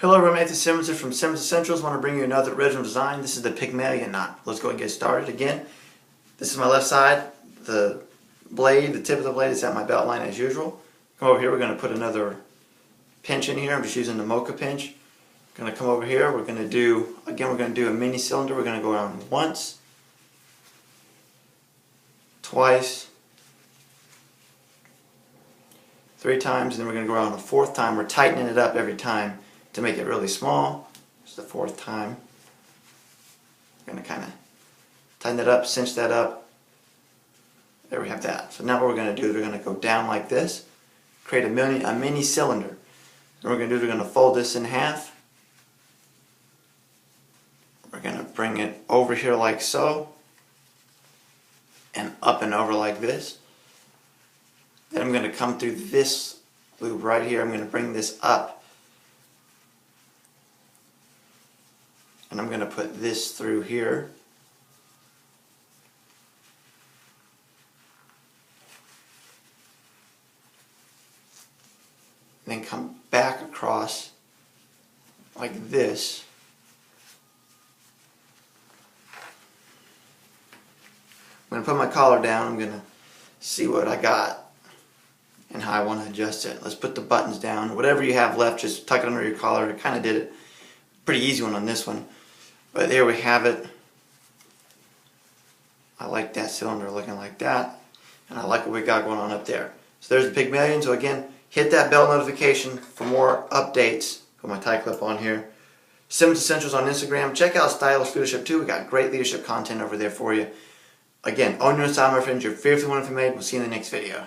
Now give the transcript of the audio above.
Hello everyone, it's Simmons from SimmonsEssentials. I want to bring you another original design. This is the Pygmalion knot. Let's go and get started again. This is my left side. The blade, the tip of the blade is at my belt line as usual. Come over here, we're going to put another pinch in here. I'm just using the mocha pinch. Going to come over here, we're going to do a mini cylinder. We're going to go around once, twice, 3 times, and then we're going to go around a 4th time. We're tightening it up every time to make it really small. It's the 4th time. We're going to kind of tighten it up, cinch that up. There we have that. So now what we're going to do is we're going to go down like this, create a mini cylinder. And what we're going to do is we're going to fold this in half. We're going to bring it over here like so, and up and over like this. Then I'm going to come through this loop right here. I'm going to bring this up. And I'm going to put this through here. And then come back across like this. I'm going to put my collar down. I'm going to see what I got and how I want to adjust it. Let's put the buttons down. Whatever you have left, just tuck it under your collar. I kind of did it. Pretty easy one on this one. But there we have it. I like that cylinder looking like that. And I like what we got going on up there. So there's the Pygmalion. So again, hit that bell notification for more updates. Put my tie clip on here. SimmonsEssentials on Instagram. Check out Stylish Leadership too. We got great leadership content over there for you. Again, own your style, my friends. You're fearfully wonderfully made. We'll see you in the next video.